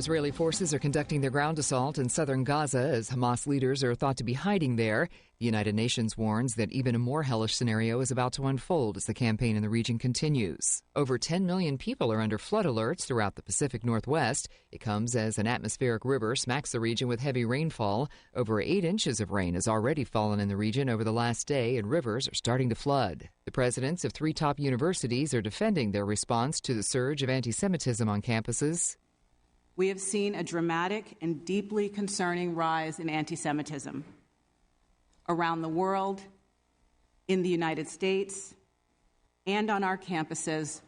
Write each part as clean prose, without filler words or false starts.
Israeli forces are conducting their ground assault in southern Gaza as Hamas leaders are thought to be hiding there. The United Nations warns that even a more hellish scenario is about to unfold as the campaign in the region continues. Over 10 million people are under flood alerts throughout the Pacific Northwest. It comes as an atmospheric river smacks the region with heavy rainfall. Over 8 inches of rain has already fallen in the region over the last day, and rivers are starting to flood. The presidents of 3 top universities are defending their response to the surge of anti-Semitism on campuses. We have seen a dramatic and deeply concerning rise in anti-Semitism around the world, in the United States, and on our campuses.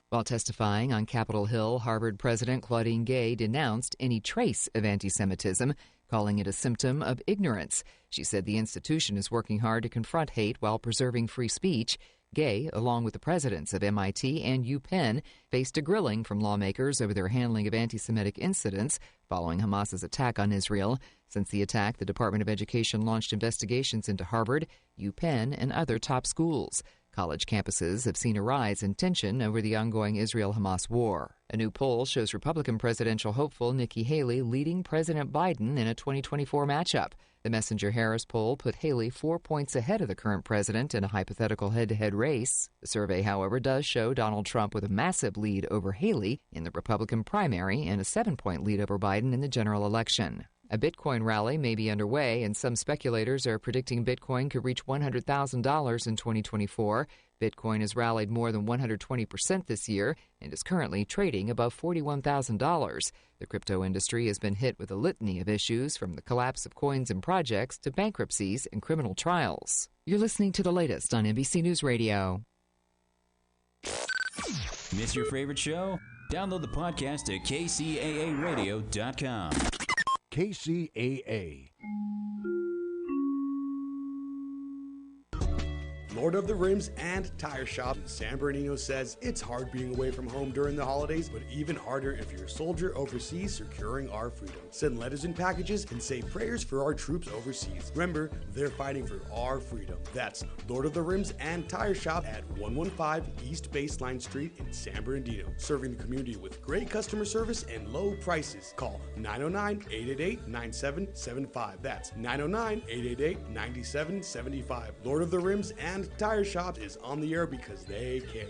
While testifying on Capitol Hill, Harvard President Claudine Gay denounced any trace of anti-Semitism, calling it a symptom of ignorance. She said the institution is working hard to confront hate while preserving free speech. Gay, along with the presidents of MIT and UPenn, faced a grilling from lawmakers over their handling of anti-Semitic incidents following Hamas's attack on Israel. Since the attack, the Department of Education launched investigations into Harvard, UPenn, and other top schools. College campuses have seen a rise in tension over the ongoing Israel-Hamas war. A new poll shows Republican presidential hopeful Nikki Haley leading President Biden in a 2024 matchup. The Messenger-Harris poll put Haley 4 points ahead of the current president in a hypothetical head-to-head race. The survey, however, does show Donald Trump with a massive lead over Haley in the Republican primary and a 7-point lead over Biden in the general election. A Bitcoin rally may be underway, and some speculators are predicting Bitcoin could reach $100,000 in 2024. Bitcoin has rallied more than 120% this year and is currently trading above $41,000. The crypto industry has been hit with a litany of issues, from the collapse of coins and projects to bankruptcies and criminal trials. You're listening to the latest on NBC News Radio. Miss your favorite show? Download the podcast at kcaaradio.com. KCAA. Lord of the Rims and Tire Shop in San Bernardino says it's hard being away from home during the holidays, but even harder if you're a soldier overseas securing our freedom. Send letters and packages and say prayers for our troops overseas. Remember, they're fighting for our freedom. That's Lord of the Rims and Tire Shop at 115 East Baseline Street in San Bernardino, serving the community with great customer service and low prices. Call 909-888-9775. That's 909-888-9775. Lord of the Rims and Tire Shop is on the air because they care.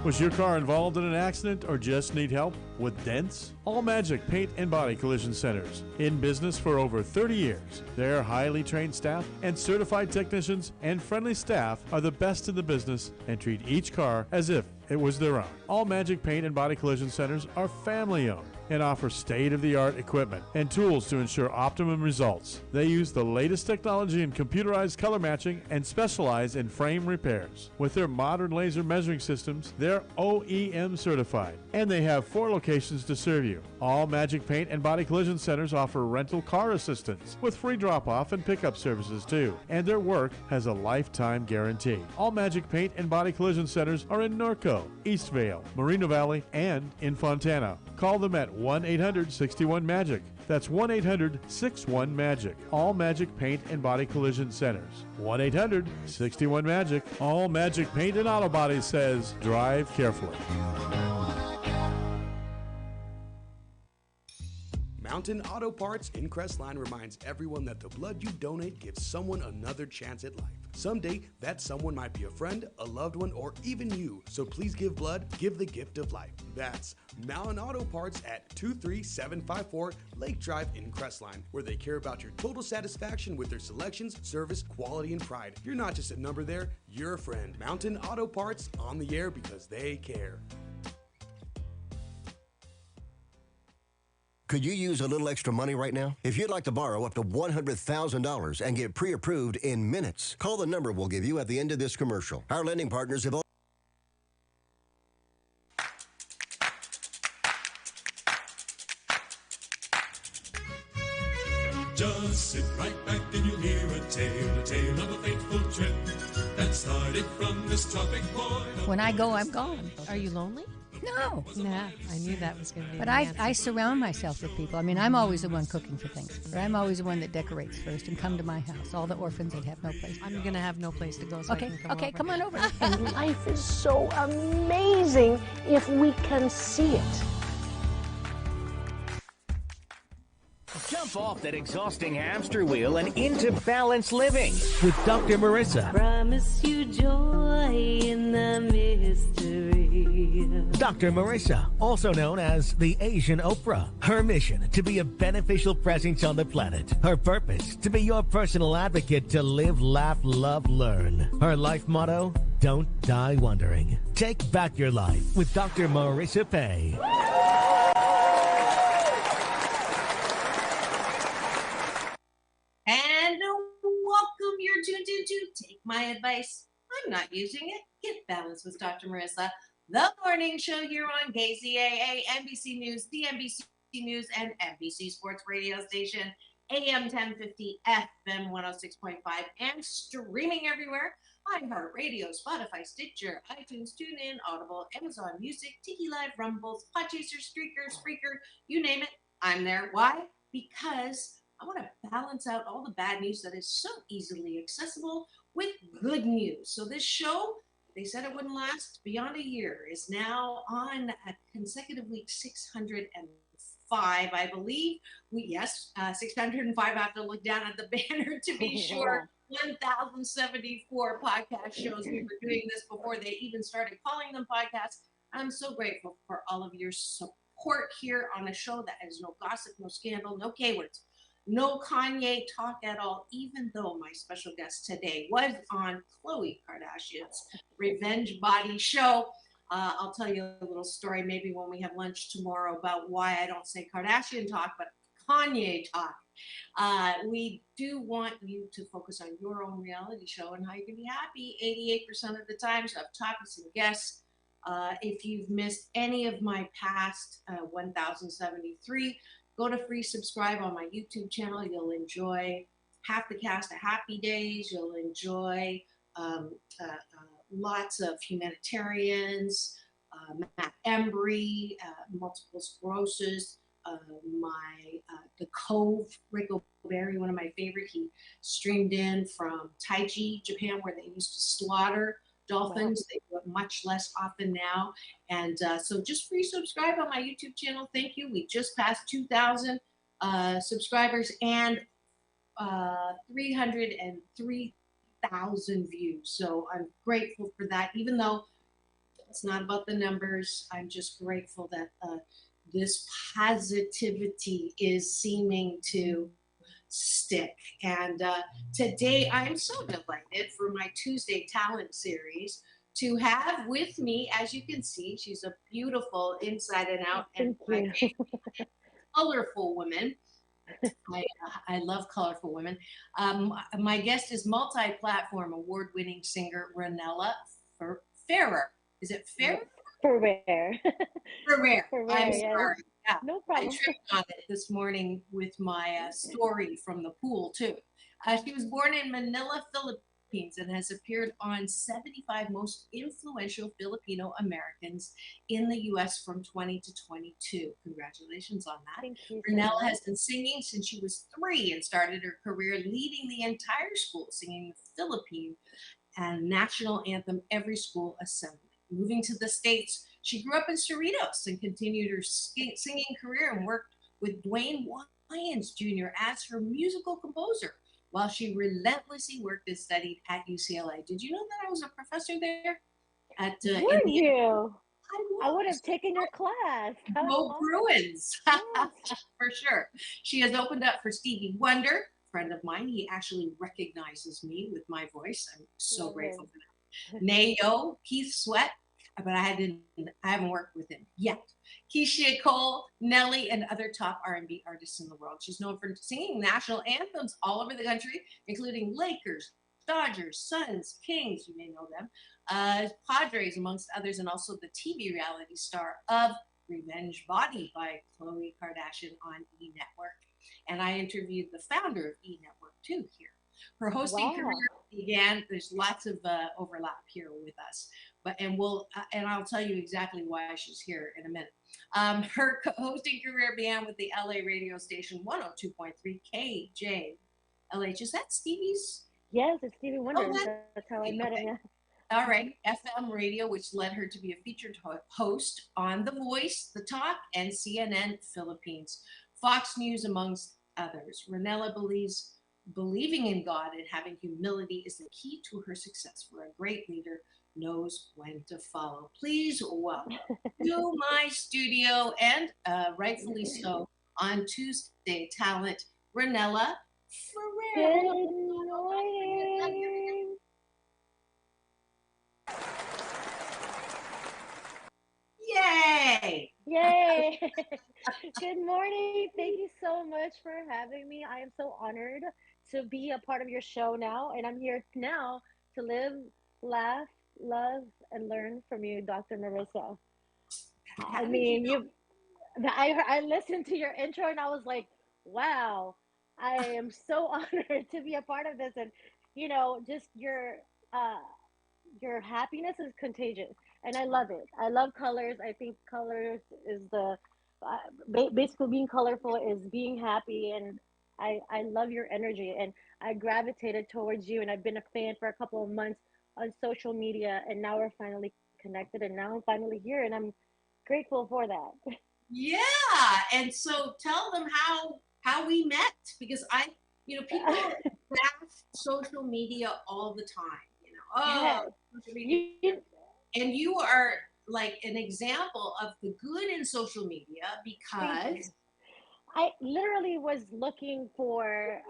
Was your car involved in an accident or just need help with dents? All Magic Paint and Body Collision Centers. In business for over 30 years. Their highly trained staff and certified technicians and friendly staff are the best in the business and treat each car as if it was their own. All Magic Paint and Body Collision Centers are family-owned and offer state-of-the-art equipment and tools to ensure optimum results. They use the latest technology in computerized color matching and specialize in frame repairs. With their modern laser measuring systems, they're OEM certified, and they have 4 locations to serve you. All Magic Paint and Body Collision Centers offer rental car assistance with free drop-off and pickup services too, and their work has a lifetime guarantee. All Magic Paint and Body Collision Centers are in Norco, Eastvale, Moreno Valley, and in Fontana. Call them at 1-800-61-MAGIC. That's 1-800-61-MAGIC. All Magic Paint and Body Collision Centers. 1-800-61-MAGIC. All Magic Paint and Auto Body says, drive carefully. Mountain Auto Parts in Crestline reminds everyone that the blood you donate gives someone another chance at life. Someday, that someone might be a friend, a loved one, or even you. So please give blood, give the gift of life. That's Mountain Auto Parts at 23754 Lake Drive in Crestline, where they care about your total satisfaction with their selections, service, quality, and pride. You're not just a number there, you're a friend. Mountain Auto Parts on the air because they care. Could you use a little extra money right now? If you'd like to borrow up to $100,000 and get pre-approved in minutes, call the number we'll give you at the end of this commercial. Our lending partners have all... Just sit right back and you'll hear a tale of a fateful trip that started from this tropic point. When I go, I'm gone. Are you lonely? No. Nah, I knew that was going to be But the I answer. surround myself with people. I mean, I'm always the one cooking for Thanksgiving. I'm always the one that decorates first and come to my house. All the orphans that have no place. I'm going to have no place to go, so I Okay, can come okay, over. come on over. And life is so amazing if we can see it. Jump off that exhausting hamster wheel and into balanced living with Dr. Marissa. Promise you joy in the mystery. Dr. Marissa, also known as the Asian Oprah. Her mission, to be a beneficial presence on the planet. Her purpose, to be your personal advocate to live, laugh, love, learn. Her life motto, don't die wondering. Take back your life with Dr. Marissa Pay. And welcome, you're tuned into Take My Advice. I'm not using it. Get Balanced with Dr. Marissa, the morning show here on KCAA, NBC News, the NBC News, and NBC Sports Radio Station, AM 1050, FM 106.5, and streaming everywhere. iHeartRadio, Spotify, Stitcher, iTunes, TuneIn, Audible, Amazon Music, Tiki Live, Rumbles, Podchaser, Streaker, Spreaker, you name it, I'm there. Why? Because I want to balance out all the bad news that is so easily accessible with good news. So this show, they said it wouldn't last beyond a year, is now on a consecutive week 605, I believe. 605. I have to look down at the banner to be sure. 1,074 podcast shows. We were doing this before they even started calling them podcasts. I'm so grateful for all of your support here on a show that has no gossip, no scandal, no K-words. No Kanye talk at all, even though my special guest today was on Khloe Kardashian's Revenge Body show. I'll tell you a little story maybe when we have lunch tomorrow about why I don't say Kardashian talk, but Kanye talk. We do want you to focus on your own reality show and how you can be happy 88% of the time. So I have topics and guests. If you've missed any of my past 1,073, go to free subscribe on my YouTube channel. You'll enjoy half the cast of Happy Days. You'll enjoy lots of humanitarians, Matt Embry, multiple sclerosis, The Cove, Rick O'Berry, one of my favorite. He streamed in from Taiji, Japan, where they used to slaughter dolphins. They do it much less often now. And so just free subscribe on my YouTube channel. Thank you. We just passed 2,000 subscribers and 303,000 views. So I'm grateful for that. Even though it's not about the numbers, I'm just grateful that this positivity is seeming to stick. And today I'm so delighted for my Tuesday Talent Series to have with me, as you can see, she's a beautiful inside and out and colorful woman. I love colorful women. My guest is multi-platform award-winning singer Ranella Ferrer. Is it Ferrer? Ferrer. I'm sorry. Yeah. No problem. I tripped on it this morning with my story from the pool, too. She was born in Manila, Philippines, and has appeared on 75 most influential Filipino Americans in the U.S. from 20 to 22. Congratulations on that. Thank you. Ranella has been singing since she was 3 and started her career leading the entire school, singing the Philippine and national anthem every school assembly. Moving to the States, she grew up in Cerritos and continued her singing career and worked with Dwayne Wayans Jr. as her musical composer while she relentlessly worked and studied at UCLA. Did you know that I was a professor there? Were you? I would have taken your class. Go Bruins, for sure. She has opened up for Stevie Wonder, friend of mine. He actually recognizes me with my voice. I'm so grateful for that. Nayo, Keith Sweat, but I haven't worked with him yet. Keisha Cole, Nelly, and other top R&B artists in the world. She's known for singing national anthems all over the country, including Lakers, Dodgers, Suns, Kings, you may know them, Padres, amongst others, and also the TV reality star of Revenge Body by Khloe Kardashian on E! Network. And I interviewed the founder of E! Network, too, here. Her hosting career began, there's lots of overlap here with us. And I'll tell you exactly why she's here in a minute. Her hosting career began with the LA radio station 102.3 KJLH. Is that Stevie's? Yes, it's Stevie Wonder. Oh, That's how I met him. Yeah. All right, FM radio, which led her to be a featured host on The Voice, The Talk, and CNN Philippines, Fox News, amongst others. Ranella believes believing in God and having humility is the key to her success. For a great leader knows when to follow. Please welcome to my studio, and rightfully so, on Tuesday, talent Ranella Ferrer. Good morning. Yay! Yay! Good morning. Thank you so much for having me. I am so honored to be a part of your show now, and I'm here now to live, laugh, love, and learn from you, Dr. Marissa. I mean, I listened to your intro and I was like, wow, I am so honored to be a part of this, and just your happiness is contagious, and I love it. I love colors. I think colors is basically being colorful is being happy, and I love your energy, and I gravitated towards you, and I've been a fan for a couple of months on social media, and now we're finally connected, and now I'm finally here, and I'm grateful for that. Yeah, and so tell them how we met, because people bash social media all the time. Social media. And you are like an example of the good in social media, because I literally was looking for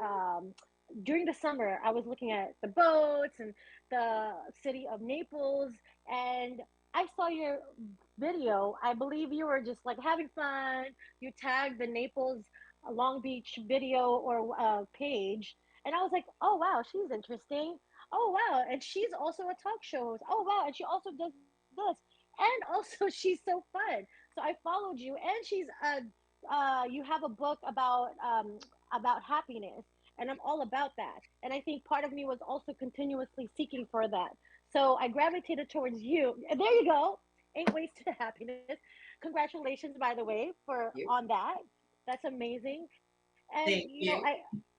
during the summer. I was looking at the boats and the city of Naples, and I saw your video. I believe you were just like having fun. You tagged the Naples Long Beach video or page, and I was like, oh wow, she's interesting. Oh wow, and she's also a talk show host. Oh wow, and she also does this, and also she's so fun. So I followed you, and you have a book about happiness, and I'm all about that. And I think part of me was also continuously seeking for that. So I gravitated towards you. And there you go. 8 Ways to Happiness. Congratulations, by the way, on that. That's amazing. And Thank you.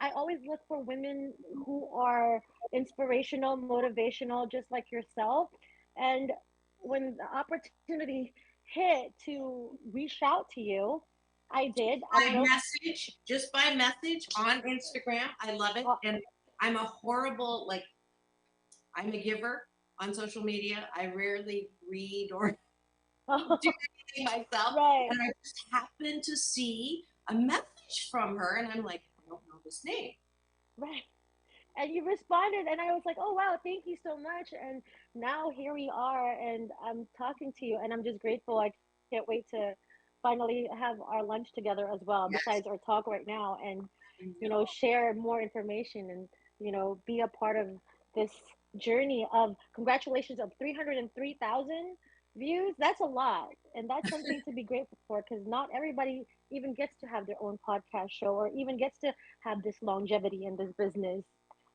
I always look for women who are inspirational, motivational, just like yourself. And when the opportunity hit to reach out to you, I did. Just by message on Instagram. I love it. And I'm a horrible, I'm a giver on social media. I rarely read or do anything myself. Right. And I just happened to see a message from her, and I'm like, I don't know this name. Right. And you responded, and I was like, oh wow, thank you so much. And now here we are, and I'm talking to you, and I'm just grateful. I can't wait to finally have our lunch together as well, besides our talk right now, and share more information, and be a part of this journey of congratulations of 303,000 views. That's a lot, and that's something to be grateful for, because not everybody even gets to have their own podcast show or even gets to have this longevity in this business.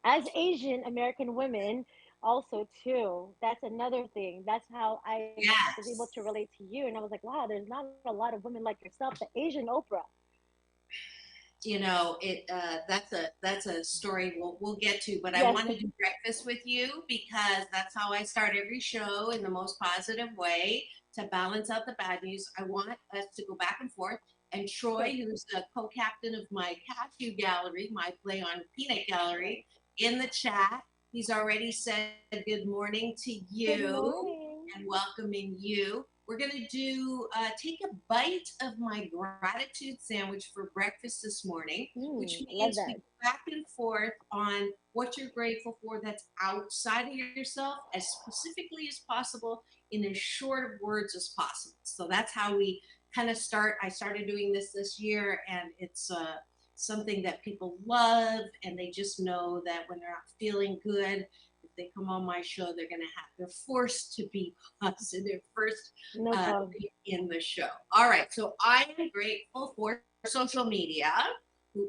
As Asian American women, also too, that's another thing. That's how I was able to relate to you, and I was like, wow, there's not a lot of women like yourself, the Asian Oprah. That's a story we'll get to, but I want to do breakfast with you, because that's how I start every show, in the most positive way, to balance out the bad news. I want us to go back and forth. And Troy, who's the co-captain of my cashew gallery, my play on peanut gallery, in the chat, he's already said good morning to you and welcoming you. We're going to do take a bite of my gratitude sandwich for breakfast this morning, which means we go back and forth on what you're grateful for that's outside of yourself, as specifically as possible, in as short of words as possible. So that's how we kind of start. I started doing this year, and it's something that people love, and they just know that when they're not feeling good, if they come on my show, they're forced to be positive first in the show. All right, so I am grateful for social media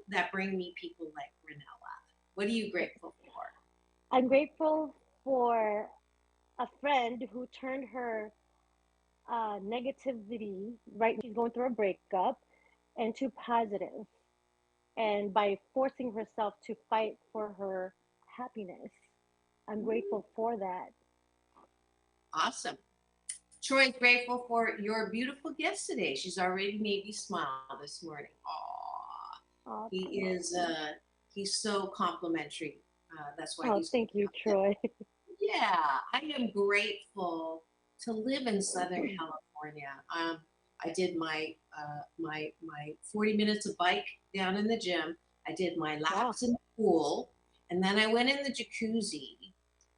that bring me people like Ranella. What are you grateful for? I'm grateful for a friend friend who turned her negativity, right? She's going through a breakup, into positive, and by forcing herself to fight for her happiness. I'm grateful for that. Awesome. Troy's grateful for your beautiful guest today. She's already made me smile this morning. Aw. He is, he's so complimentary. That's why he's. Thank you, Troy. Yeah, I am grateful to live in Southern California. I did my 40 minutes of bike down in the gym. I did my laps in the pool, and then I went in the jacuzzi.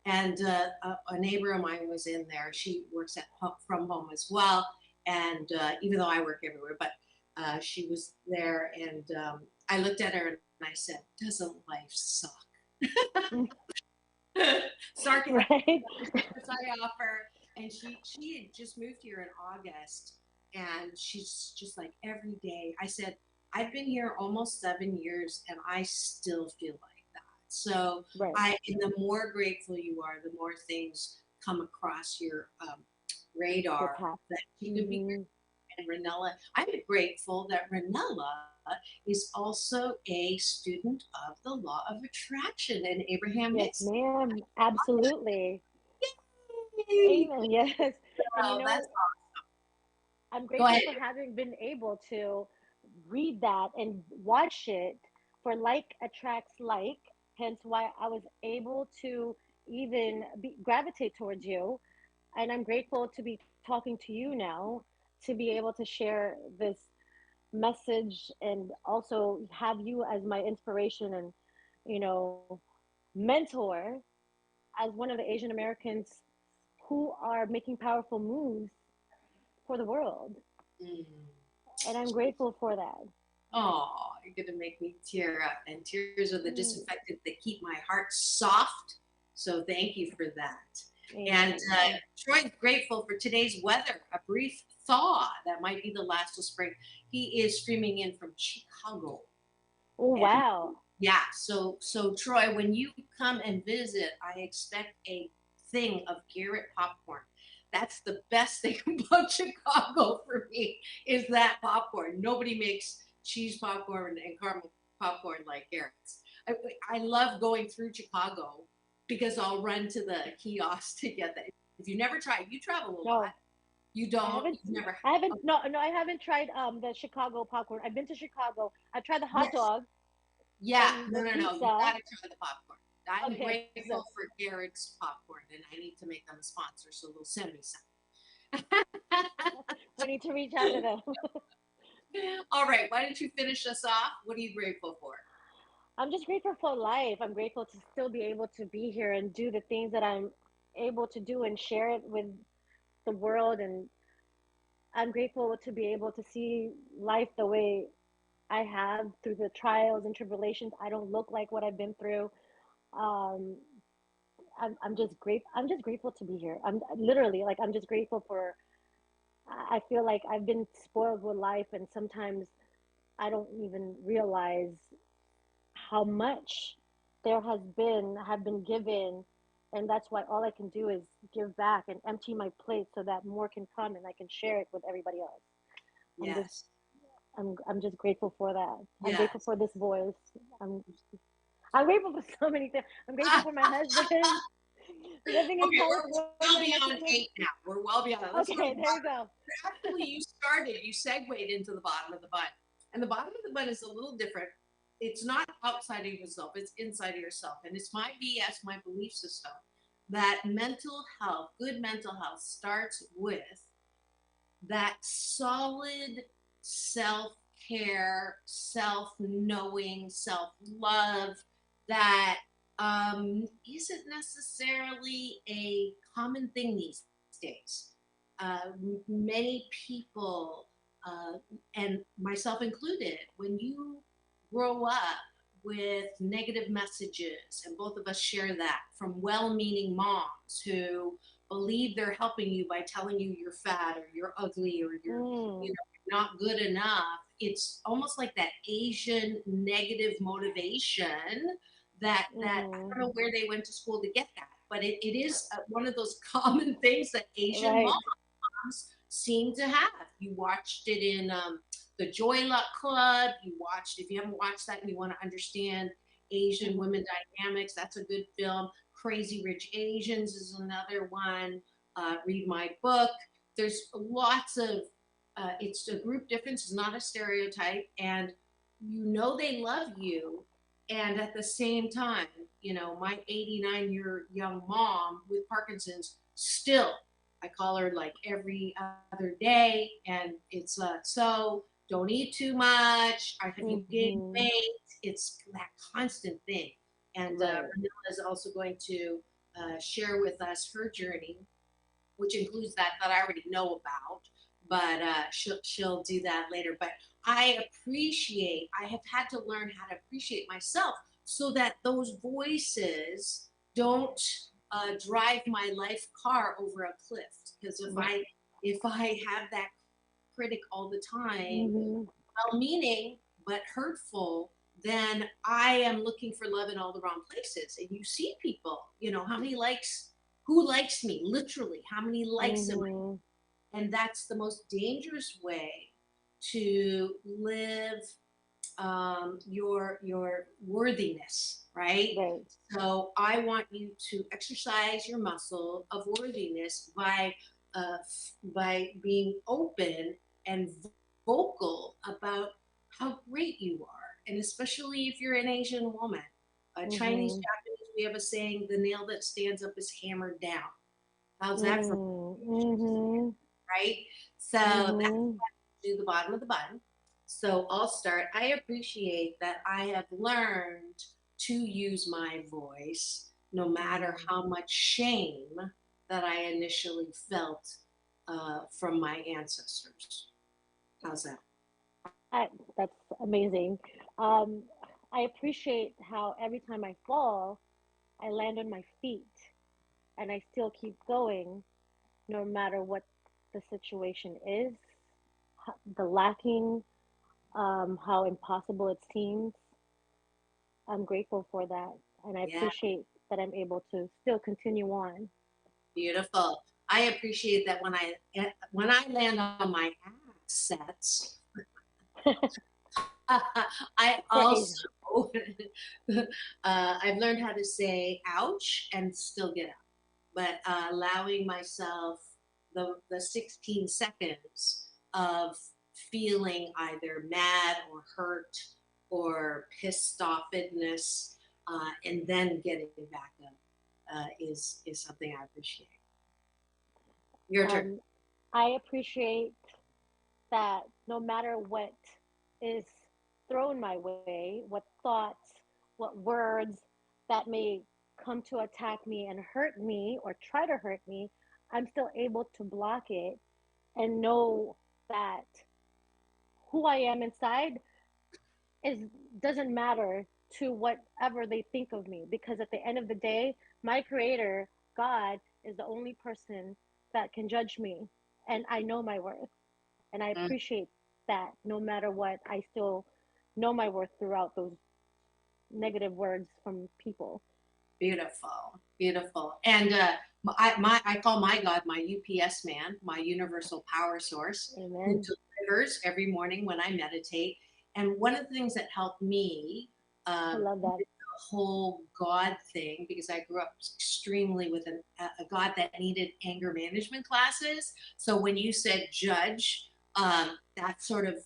And a neighbor of mine was in there. She works from home as well. And even though I work everywhere, but she was there. And I looked at her and I said, "Doesn't life suck?" Sarcasm, right? I offer. And she had just moved here in August. And she's just like, every day. I said, I've been here almost 7 years and I still feel like that. So and the more grateful you are, the more things come across your radar that you can be. And Ranella, I'm grateful that Ranella is also a student of the law of attraction and Abraham Yes, Hicks. ma'am. Absolutely. Yay! Amen. Yes. And That's awesome. I'm grateful for having been able to read that and watch it, for like attracts like, hence why I was able to even gravitate towards you. And I'm grateful to be talking to you now, to be able to share this message and also have you as my inspiration and, mentor, as one of the Asian Americans who are making powerful moves for the world. And I'm grateful for that. Oh, you're going to make me tear up. And tears are the disinfectant that keep my heart soft. So thank you for that. And Troy's grateful for today's weather, a brief thaw that might be the last of spring. He is streaming in from Chicago. Oh, wow. Yeah. So Troy, when you come and visit, I expect a thing of Garrett popcorn. That's the best thing about Chicago for me, is that popcorn. Nobody makes cheese popcorn and caramel popcorn like Garrett's. I love going through Chicago because I'll run to the kiosk to get that. If you never tried, you travel a lot. You don't. I haven't tried the Chicago popcorn. I've been to Chicago. I've tried the hot dog. Yeah, no. You gotta try the popcorn. I'm grateful for Garrett's popcorn, and I need to make them a sponsor, so they'll send me some. We need to reach out to them. All right, why don't you finish us off? What are you grateful for? I'm just grateful for life. I'm grateful to still be able to be here and do the things that I'm able to do and share it with the world. And I'm grateful to be able to see life the way I have, through the trials and tribulations. I don't look like what I've been through. I'm just grateful to be here. I'm literally, like, I'm just grateful for, I feel like I've been spoiled with life, and sometimes I don't even realize how much have been given. And that's why all I can do is give back and empty my plate so that more can come and I can share it with everybody else. Yes. I'm just grateful for that. I'm grateful for this voice. I'm grateful for so many things. I'm grateful for my husband. Living in California. We're well beyond 8 now. We're well beyond it. Okay, there you go. Actually, you segued into the bottom of the bun. And the bottom of the bun is a little different. It's not outside of yourself, it's inside of yourself. And it's my BS, my belief system, that mental health, good mental health, starts with that solid self-care, self-knowing, self-love that isn't necessarily a common thing these days. Many people, and myself included, when you grow up with negative messages, and both of us share that, from well-meaning moms who believe they're helping you by telling you you're fat or you're ugly or you're not good enough. It's almost like that Asian negative motivation that I don't know where they went to school to get that. but it is one of those common things that Asian Right. moms seem to have. You watched it in the Joy Luck Club. If you haven't watched that and you want to understand Asian women dynamics, that's a good film. Crazy Rich Asians is another one. Read my book. There's lots of, it's a group difference, it's not a stereotype. And you know they love you. And at the same time, my 89-year young mom with Parkinson's still, I call her like every other day. And it's so don't eat too much. Have you gained weight? It's that constant thing. And Manila is also going to share with us her journey, which includes that I already know about, but she'll do that later. But I have had to learn how to appreciate myself so that those voices don't drive my life car over a cliff. Because if I have that critic all the time, well-meaning but hurtful, then I am looking for love in all the wrong places. And you see people, how many likes, who likes me, literally, how many likes am I? And that's the most dangerous way to live your worthiness, right? So I want you to exercise your muscle of worthiness by being open and vocal about how great you are. And especially if you're an Asian woman, Chinese, Japanese, we have a saying, the nail that stands up is hammered down. How's that for right? So that's do the bottom of the bun. So I'll start. I appreciate that I have learned to use my voice no matter how much shame that I initially felt from my ancestors. How's that? That's amazing. I appreciate how every time I fall, I land on my feet and I still keep going no matter what the situation is, the lacking, how impossible it seems. I'm grateful for that. And I appreciate that I'm able to still continue on. Beautiful. I appreciate that when I land on my assets, I also I've learned how to say ouch and still get up, but allowing myself the 16 seconds of feeling either mad or hurt or pissed offedness, and then getting back up is something I appreciate. Your turn. I appreciate that no matter what is thrown my way, what thoughts, what words that may come to attack me and hurt me or try to hurt me, I'm still able to block it and know that who I am inside doesn't matter to whatever they think of me, because at the end of the day, my creator, God, is the only person that can judge me, and I know my worth. And I appreciate that no matter what, I still know my worth throughout those negative words from people. Beautiful, beautiful. And I call my God my UPS man, my universal power source, who delivers every morning when I meditate. And one of the things that helped me, I love that. The whole God thing, because I grew up extremely with a God that needed anger management classes. So when you said judge, that sort of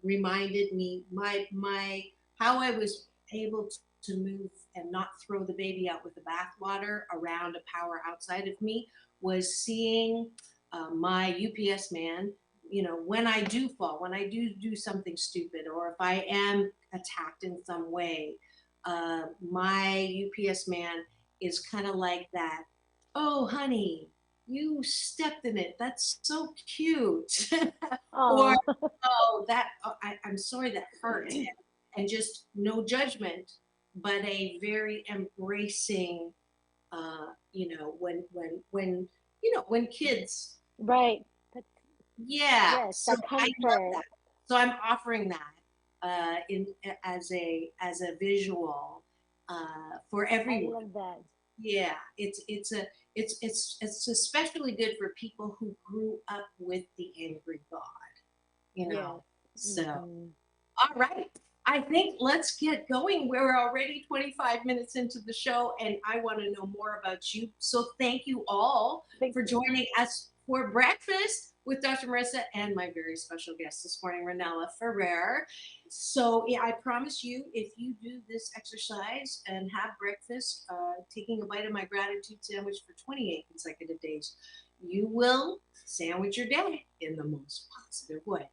reminded me my how I was able to move and not throw the baby out with the bathwater around a power outside of me was seeing my UPS man, when I do fall, when I do something stupid, or if I am attacked in some way, my UPS man is kind of like that. Oh, honey, you stepped in it. That's so cute. Or, I'm sorry that hurt. And just no judgment, but a very embracing, when kids. Right. Yeah. Yes, So that I love comfort. that. So I'm offering that as a visual for everyone. I love that. Yeah, it's especially good for people who grew up with the angry God, you Yes. know. So, all right. I think let's get going. We're already 25 minutes into the show, and I want to know more about you. So, thank you all Thank for you. joining us for breakfast with Dr. Marissa and my very special guest this morning, Ranella Ferrer. So, yeah, I promise you, if you do this exercise and have breakfast, taking a bite of my gratitude sandwich for 28 consecutive days, you will sandwich your day in the most positive way.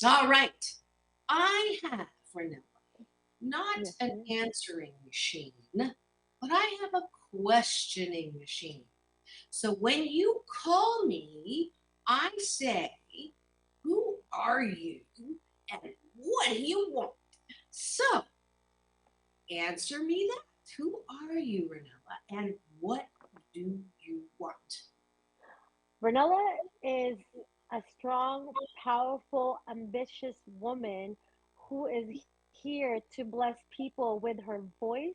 All right. I have, Ranella, not Yes, an ma'am. answering machine, but I have a questioning machine. So when you call me, I say, who are you and what do you want? So answer me that. Who are you, Ranella, and what do you want? Ranella is a strong, powerful, ambitious woman who is here to bless people with her voice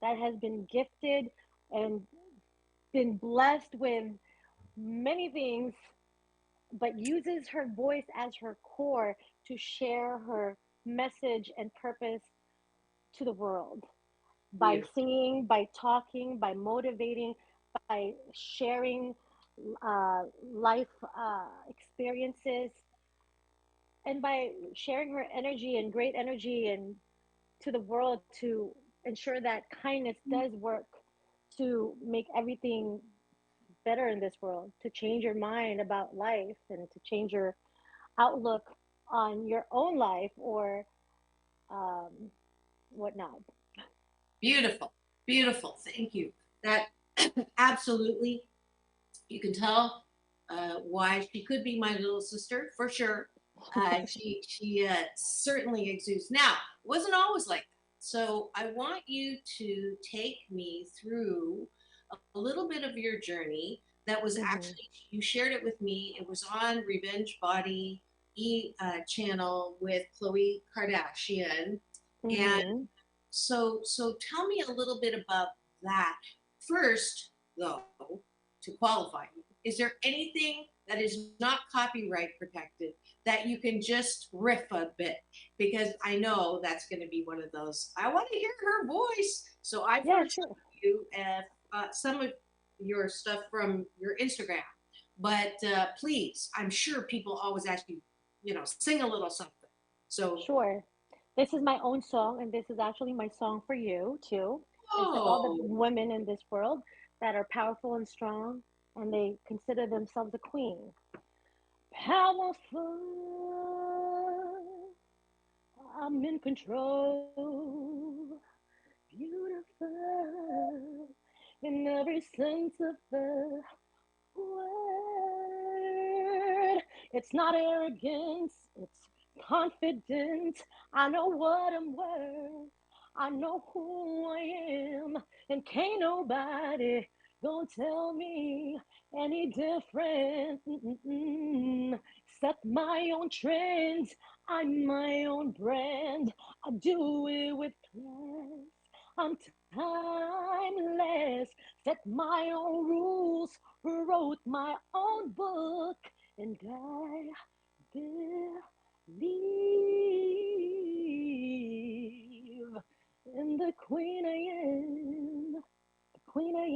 that has been gifted and been blessed with many things, but uses her voice as her core to share her message and purpose to the world by Beautiful. singing, by talking, by motivating, by sharing life experiences, and by sharing her energy and great energy and to the world to ensure that kindness does work to make everything better in this world, to change your mind about life and to change your outlook on your own life or um, whatnot. Beautiful. Beautiful. Thank you. That absolutely, you can tell why she could be my little sister for sure. She certainly exudes. Now, it wasn't always like that. So I want you to take me through a little bit of your journey. That was Mhm. actually you shared it with me. It was on Revenge Body channel with Khloe Kardashian, and Mhm. so tell me a little bit about that. First, though, to qualify, is there anything that is not copyright protected that you can just riff a bit? Because I know that's going to be one of those. I want to hear her voice. So I've Yeah, heard some sure. of you, some of your stuff from your Instagram, but please, I'm sure people always ask you, sing a little something. So, Sure. This is my own song, and this is actually my song for you, too. And for all the oh, women in this world that are powerful and strong, and they consider themselves a queen. Powerful, I'm in control. Beautiful in every sense of the word. It's not arrogance, it's confidence. I know what I'm worth. I know who I am, and can't nobody gonna tell me any different. Mm-mm-mm. Set my own trends. I'm my own brand. I do it with class. I'm timeless. Set my own rules, wrote my own book, and I believe in the queen I am, the queen I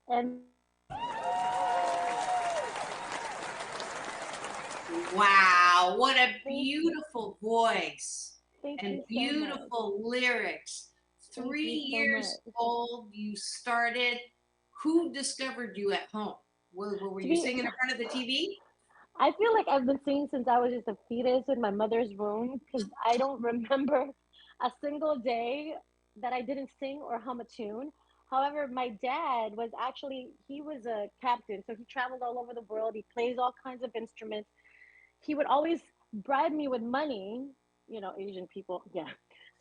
am. And wow, what a thank you. beautiful voice Thank and you so much. beautiful lyrics. Thank Three you so years much. old, you started. Who discovered you at home? Were To you be, singing in front of the TV? I feel like I've been singing since I was just a fetus in my mother's womb because I don't remember a single day that I didn't sing or hum a tune. However, my dad was actually, he was a captain, so he traveled all over the world. He plays all kinds of instruments. He would always bribe me with money, Asian people, yeah.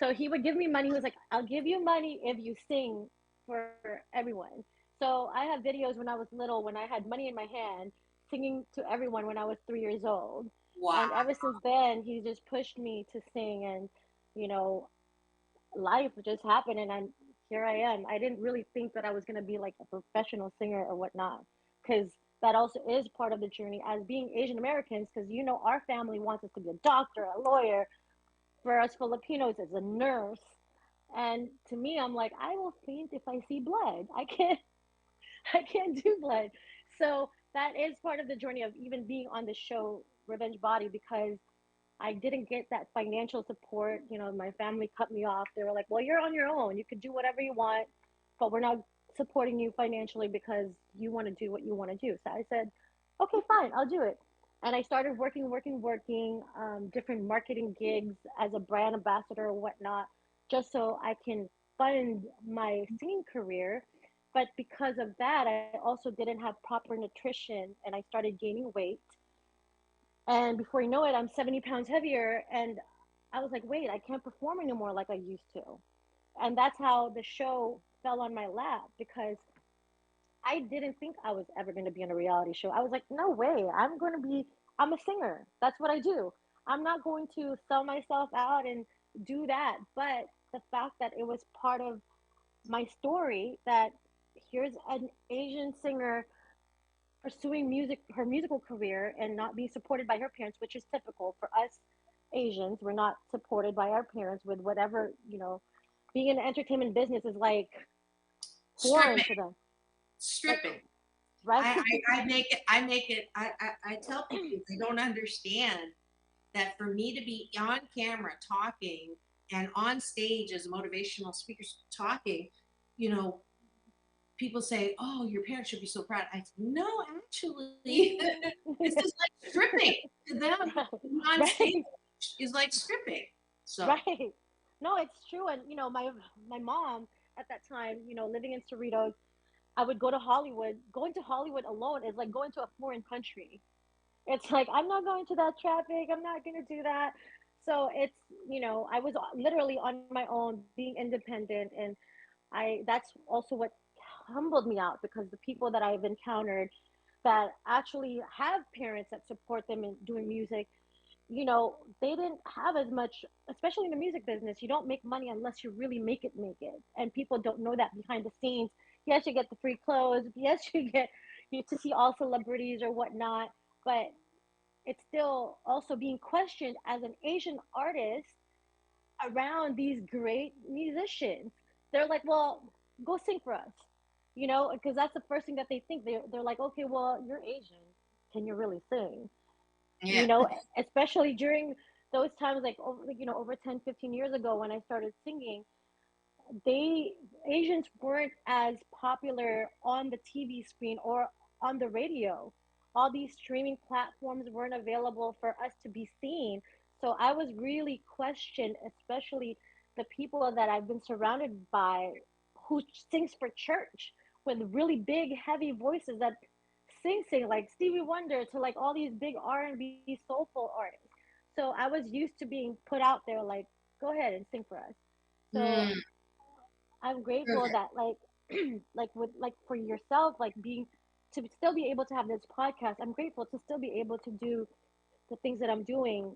So he would give me money. He was like, I'll give you money if you sing for everyone. So I have videos when I was little, when I had money in my hand, singing to everyone when I was 3 years old. And Wow. ever since then, he just pushed me to sing, and you know, life just happened, and I'm here. I am. I didn't really think that I was gonna be like a professional singer or whatnot, because that also is part of the journey as being Asian Americans. Because our family wants us to be a doctor, a lawyer. For us Filipinos, it's a nurse. And to me, I'm like, I will faint if I see blood. I can't. I can't do blood. So that is part of the journey of even being on the show Revenge Body, because I didn't get that financial support. My family cut me off. They were like, well, you're on your own. You could do whatever you want, but we're not supporting you financially because you want to do what you want to do. So I said, okay, fine, I'll do it. And I started working, different marketing gigs as a brand ambassador or whatnot, just so I can fund my singing career. But because of that, I also didn't have proper nutrition, and I started gaining weight. And before you know it, I'm 70 pounds heavier. And I was like, wait, I can't perform anymore like I used to. And that's how the show fell on my lap, because I didn't think I was ever going to be on a reality show. I was like, no way. I'm a singer. That's what I do. I'm not going to sell myself out and do that. But the fact that it was part of my story, that here's an Asian singer pursuing her musical career and not being supported by her parents, which is typical for us Asians. We're not supported by our parents with whatever, being in the entertainment business is like foreign to them. Stripping. Right? I tell people they don't understand that for me to be on camera talking and on stage as a motivational speaker talking, people say, "Oh, your parents should be so proud." I said, "No, actually, this is like stripping to them. On stage is like stripping." So right. No, it's true. And my mom at that time, living in Cerritos, I would go to Hollywood. Going to Hollywood alone is like going to a foreign country. It's like, I'm not going to that traffic. I'm not going to do that. So I was literally on my own, being independent. And that's also what humbled me out, because the people that I've encountered that actually have parents that support them in doing music, they didn't have as much, especially in the music business. You don't make money unless you really make it. And people don't know that behind the scenes. Yes, you get the free clothes. Yes, you to see all celebrities or whatnot, but it's still also being questioned as an Asian artist around these great musicians. They're like, well, go sing for us, because that's the first thing that they think. They're like, okay, well, you're Asian. Can you really sing? yeah. Especially during those times, like over 10, 15 years ago when I started singing, Asians weren't as popular on the TV screen or on the radio. All these streaming platforms weren't available for us to be seen. So I was really questioned, especially the people that I've been surrounded by who sings for church with really big, heavy voices that sing like Stevie Wonder to like all these big R&B soulful artists. So I was used to being put out there like, go ahead and sing for us. So I'm grateful that like for yourself, like being to still be able to have this podcast. I'm grateful to still be able to do the things that I'm doing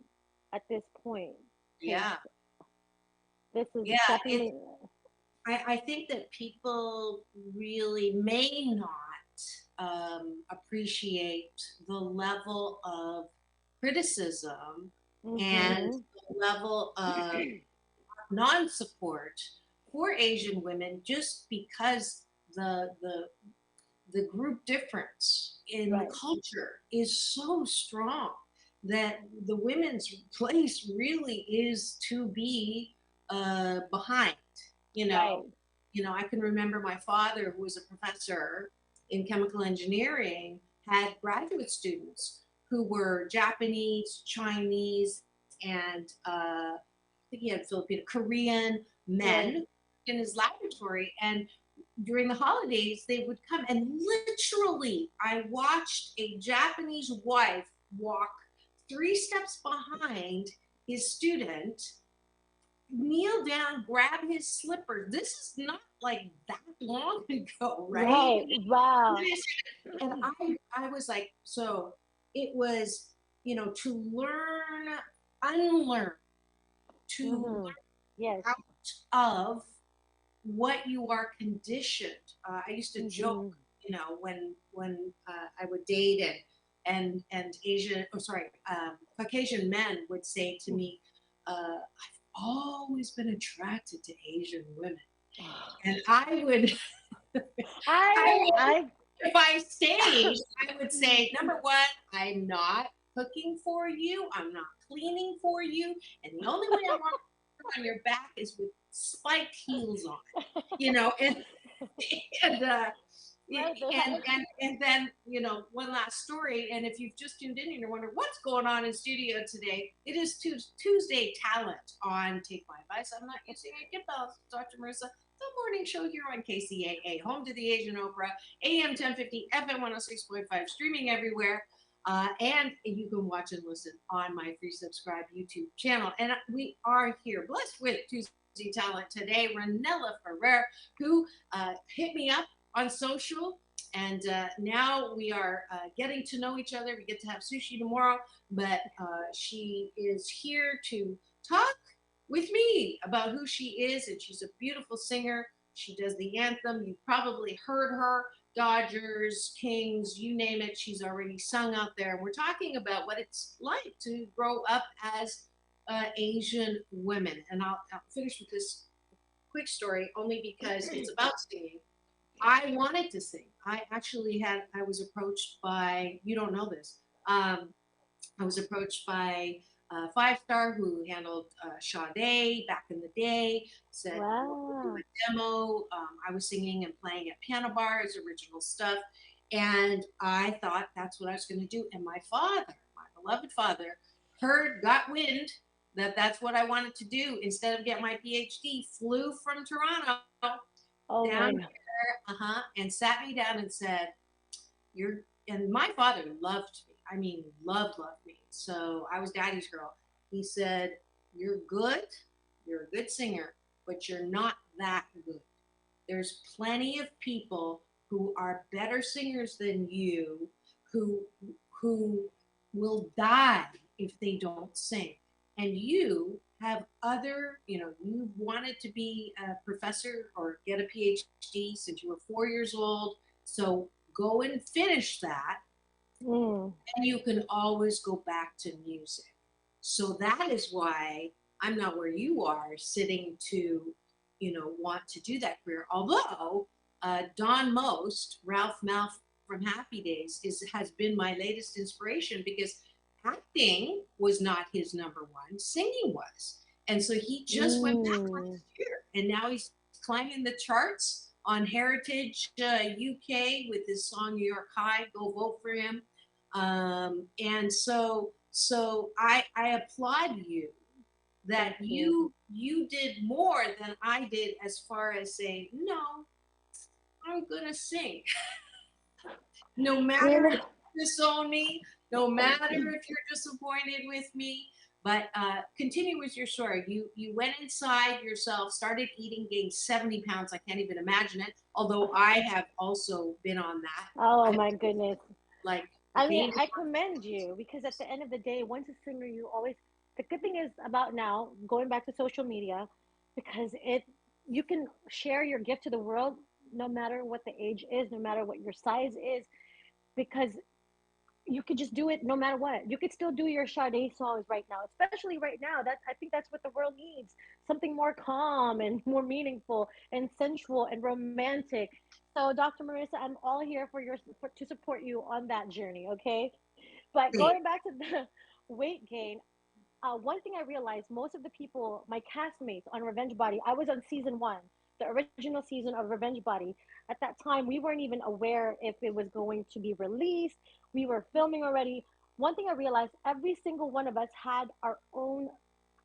at this point. Yeah. This is Yeah. definitely. I think that people really may not appreciate the level of criticism and the level of non-support for Asian women, just because the group difference in the culture is so strong that the women's place really is to be behind. I can remember my father, who was a professor in chemical engineering, had graduate students who were Japanese, Chinese, and I think he had Filipino, Korean men in his laboratory. And during the holidays, they would come, and literally, I watched a Japanese wife walk 3 steps behind his student, kneel down, grab his slippers. This is not like that long ago, right? Wow. And I was like, so it was to unlearn, to learn Yes. out of what you are conditioned. I used to joke, when I would date and Asian, oh sorry, Caucasian men would say to me, "I've always been attracted to Asian women," and I would, I if I stayed, I would say, number one, I'm not cooking for you, I'm not cleaning for you, and the only way I want on your back is with spiked heels on, and and and then one last story. And if you've just tuned in and you're wondering what's going on in studio today, it is Tuesday Talent on Take My Advice. I'm not using a gift balance, Dr. Marissa. The morning show here on KCAA, home to the Asian Oprah, AM 1050, FM 106.5, streaming everywhere. And you can watch and listen on my free subscribe YouTube channel. And we are here, blessed with Tuesday Talent today, Ranella Ferrer, who hit me up on social. And now we are getting to know each other. We get to have sushi tomorrow, but she is here to talk with me about who she is. And she's a beautiful singer. She does the anthem. You've probably heard her. Dodgers, Kings, you name it, she's already sung out there. And we're talking about what it's like to grow up as Asian women. And I'll finish with this quick story only because it's about singing. I wanted to sing. I was approached by, you don't know this, I was approached by Five Star, who handled Sade back in the day, said, we'll do a demo. I was singing and playing at piano bars, original stuff. And I thought that's what I was going to do. And my father, my beloved father, got wind that that's what I wanted to do. Instead of get my PhD, flew from Toronto down here, and sat me down and said, and my father loved me. I mean, loved me. So I was daddy's girl. He said, you're good. You're a good singer, but you're not that good. There's plenty of people who are better singers than you who will die if they don't sing. And you have other, you wanted to be a professor or get a PhD since you were 4 years old. So go and finish that. And you can always go back to music. So that is why I'm not where you are sitting to, want to do that career. Although Don Most, Ralph Malph from Happy Days, has been my latest inspiration because acting was not his number one, singing was. And so he just went back last year. And now he's climbing the charts on Heritage UK with his song New York High. Go vote for him. And so I applaud you that you did more than I did as far as saying, no, I'm gonna sing. No matter if you disown me, no matter if you're disappointed with me. But continue with your story. You went inside yourself, started eating, gained 70 pounds. I can't even imagine it. Although I have also been on that. Oh my goodness. I commend you because at the end of the day, once a singer, the good thing is about now, going back to social media, because you can share your gift to the world no matter what the age is, no matter what your size is, because you could just do it no matter what. You could still do your Sade songs right now, especially right now. I think that's what the world needs. Something more calm and more meaningful and sensual and romantic. So Dr. Marissa, I'm all here to support you on that journey, okay? But going back to the weight gain, one thing I realized, most of the people, my castmates on Revenge Body, I was on season 1, the original season of Revenge Body. At that time, we weren't even aware if it was going to be released. We were filming already. One thing I realized, every single one of us had our own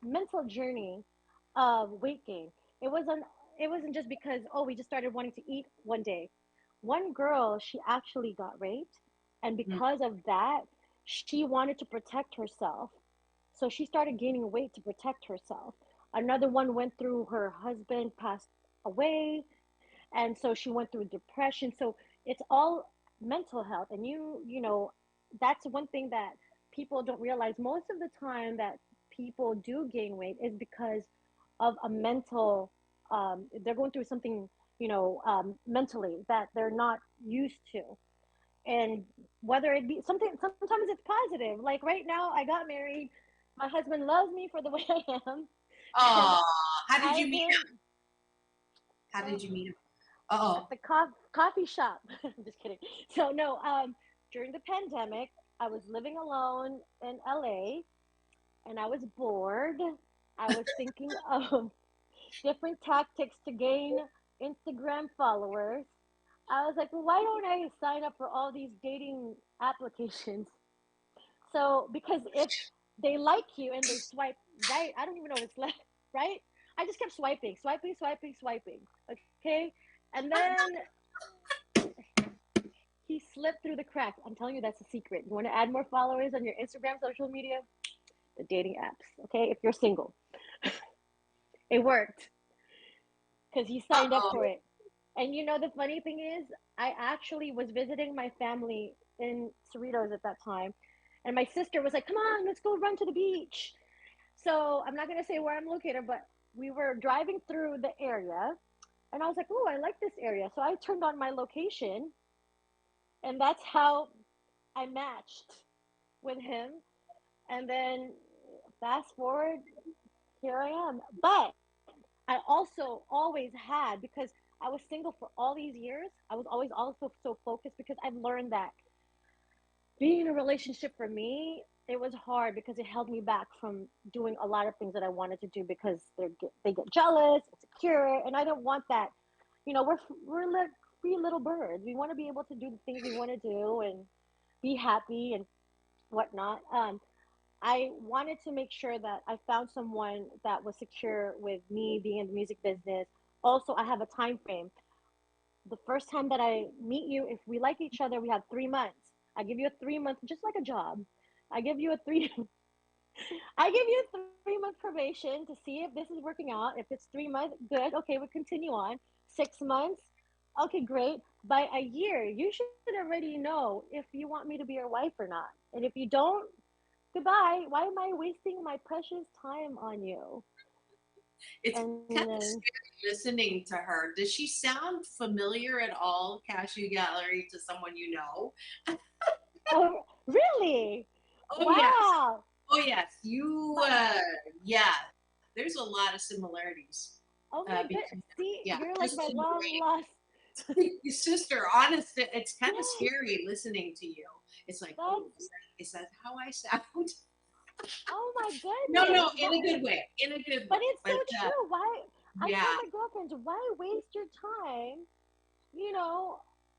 mental journey of weight gain. It wasn't just because, we just started wanting to eat one day. One girl, she actually got raped, and because of that, she wanted to protect herself. So she started gaining weight to protect herself. Another one went through, her husband passed away, and so she went through depression. So it's all mental health. And you know, that's one thing that people don't realize most of the time that people do gain weight is because of a mental, they're going through something, mentally that they're not used to. And whether it be something, sometimes it's positive. Like right now, I got married. My husband loves me for the way I am. And Oh, how did you I've meet been him? How did you meet him? Oh, at the coffee shop. I'm just kidding. So no, during the pandemic, I was living alone in LA and I was bored. I was thinking of different tactics to gain Instagram followers. I was like, well, why don't I sign up for all these dating applications? So, because if they like you and they swipe right, I don't even know if it's left, right? I just kept swiping, swiping, swiping, swiping. Okay. And then he slipped through the cracks. I'm telling you, that's a secret. You want to add more followers on your Instagram, social media, the dating apps. Okay. If you're single, it worked because he signed up for it. And the funny thing is, I actually was visiting my family in Cerritos at that time. And my sister was like, come on, let's go run to the beach. So I'm not going to say where I'm located, but we were driving through the area. And I was like, oh, I like this area. So I turned on my location. And that's how I matched with him. And then fast forward, here I am. But I also always had, because I was single for all these years, I was always also so focused because I've learned that being in a relationship for me, it was hard because it held me back from doing a lot of things that I wanted to do because they get jealous, insecure, and I don't want that. We're like free little birds. We want to be able to do the things we want to do and be happy and whatnot. I wanted to make sure that I found someone that was secure with me being in the music business. Also, I have a time frame. The first time that I meet you, if we like each other, we have 3 months. I give you a 3 month, just like a job. I give you a three, I give you a 3 month probation to see if this is working out. If it's 3 months, good. Okay, we'll continue on. 6 months, okay, great. By a year, you should already know if you want me to be your wife or not. And if you don't, goodbye. Why am I wasting my precious time on you? it's kind of scary listening to her. Does she sound familiar at all, Cashew Gallery, to someone you know? Oh, really? Oh, yes. Wow. Oh, yes. Yeah, there's a lot of similarities. Oh my goodness. See, Yeah, you're like just my in long brain. lost. Your sister, honest, it's kind of Yes. scary listening to you. It's like, oh, is that how I sound? Oh my No, goodness. in a good way. In a good way. But it's so true. Why? I yeah. tell my girlfriends, why waste your time?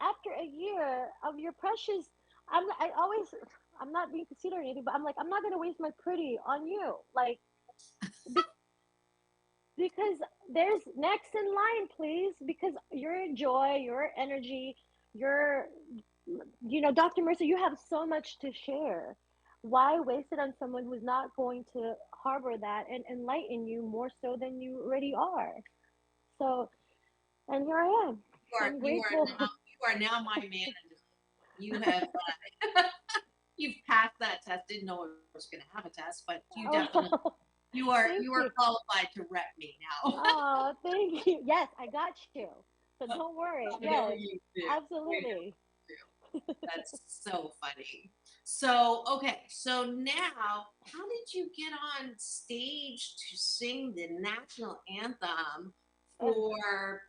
After a year of your precious, I'm not being conceited or anything, but I'm like, I'm not gonna waste my pretty on you, like, because there's next in line, please, because your joy, your energy, your, Dr. Mercer, you have so much to share. Why waste it on someone who's not going to harbor that and enlighten you more so than you already are? So, and here I am. I'm grateful. You are now my manager. You have you've passed that test. Didn't know I was going to have a test, but you definitely you are qualified to rep me now. Oh, thank you. Yes, I got you. So don't worry. Yes, absolutely. That's so funny. So, okay. So now, how did you get on stage to sing the national anthem for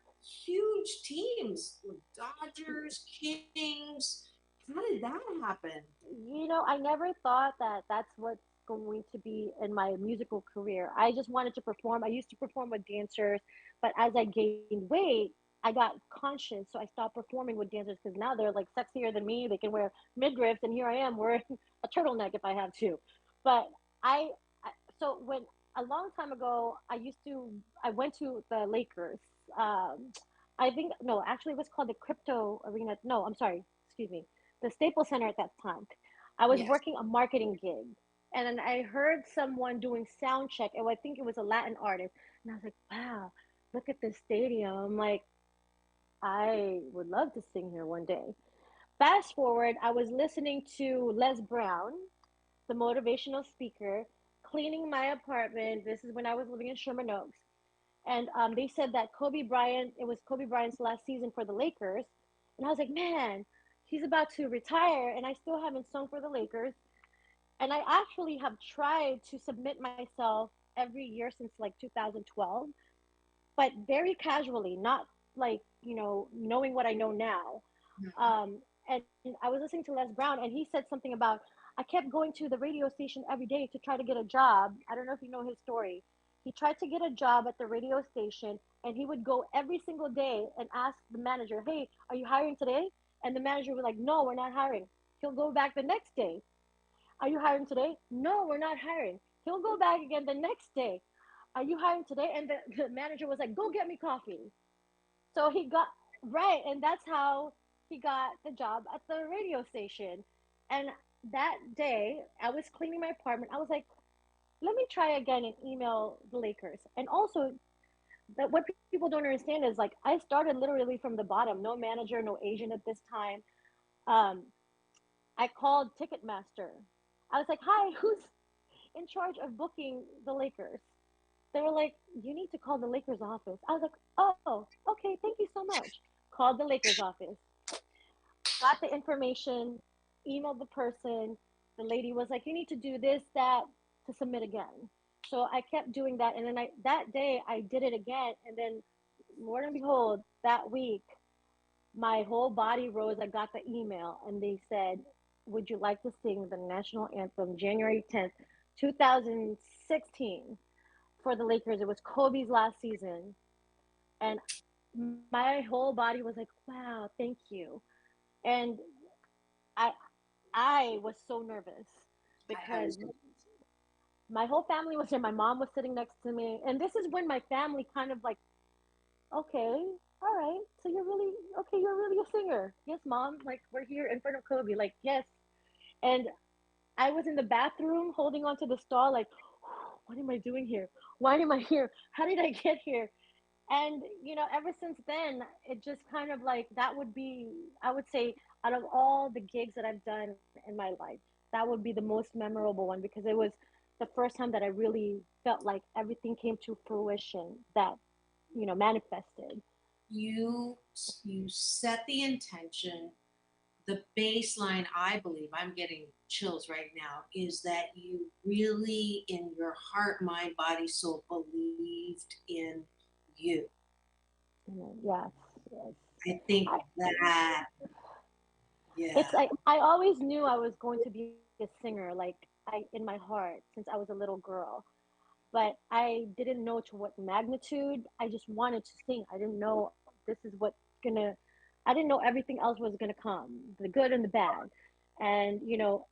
huge teams, Dodgers, Kings? How did that happen? I never thought that that's what's going to be in my musical career. I just wanted to perform. I used to perform with dancers, but as I gained weight, I got conscious, so I stopped performing with dancers because now they're like sexier than me. They can wear midriffs, and here I am wearing a turtleneck if I have to. But so when a long time ago, I went to the Lakers. I think no, actually, it was called the Crypto Arena. No, I'm sorry, excuse me, the Staples Center at that time. I was working a marketing gig, and then I heard someone doing sound check, and I think it was a Latin artist, and I was like, wow, look at this stadium. I'm like, I would love to sing here one day. Fast forward, I was listening to Les Brown, the motivational speaker, cleaning my apartment. This is when I was living in Sherman Oaks. And they said that it was Kobe Bryant's last season for the Lakers. And I was like, man, he's about to retire, and I still haven't sung for the Lakers. And I actually have tried to submit myself every year since like 2012, but very casually, not like, knowing what I know now. And I was listening to Les Brown, and he said something about, I kept going to the radio station every day to try to get a job. I don't know if you know his story. He tried to get a job at the radio station, and he would go every single day and ask the manager, hey, are you hiring today? And the manager was like, no, we're not hiring. He'll go back the next day. Are you hiring today? No, we're not hiring. He'll go back again the next day. Are you hiring today? And the manager was like, go get me coffee. So he got, right. And that's how he got the job at the radio station. And that day, I was cleaning my apartment. I was like, let me try again and email the Lakers. And also, that what people don't understand is like, I started literally from the bottom, no manager, no agent at this time. I called Ticketmaster. I was like, hi, who's in charge of booking the Lakers? They were like, you need to call the Lakers office. I was like, oh, okay, thank you so much. Called the Lakers office, got the information, emailed the person. The lady was like, you need to do this, that to submit again. So I kept doing that. And then that day I did it again. And then, Lord and behold, that week, my whole body rose. I got the email and they said, would you like to sing the national anthem January 10th, 2016 for the Lakers? It was Kobe's last season. And my whole body was like, wow, thank you. And I was so nervous because my whole family was there. My mom was sitting next to me. And this is when my family kind of like, okay, all right. So you're really a singer. Yes, mom. Like, we're here in front of Kobe. Like, yes. And I was in the bathroom holding onto the stall, like, what am I doing here? Why am I here? How did I get here? And, ever since then, it just kind of like, that would be, I would say, out of all the gigs that I've done in my life, that would be the most memorable one because it was the first time that I really felt like everything came to fruition that, manifested. You set the intention. The baseline, I believe, I'm getting chills right now, is that you really, in your heart, mind, body, soul, believed in you. Yes. I think that, yeah. It's like, I always knew I was going to be a singer, like in my heart, since I was a little girl. But I didn't know to what magnitude. I just wanted to sing. I didn't know this is what's I didn't know everything else was gonna come, the good and the bad. And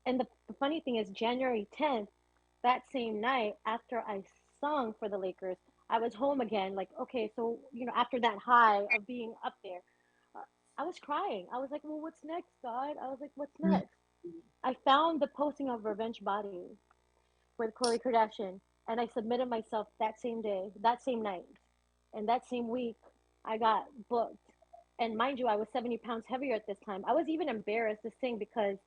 and the funny thing is, January 10th, that same night after I sung for the Lakers, I was home again. Like, okay, so after that high of being up there, I was crying. I was like, well, what's next, God? I was like, what's next? I found the posting of Revenge Body with Khloe Kardashian, and I submitted myself that same day, that same night, and that same week, I got booked. And mind you, I was 70 pounds heavier at this time. I was even embarrassed to sing because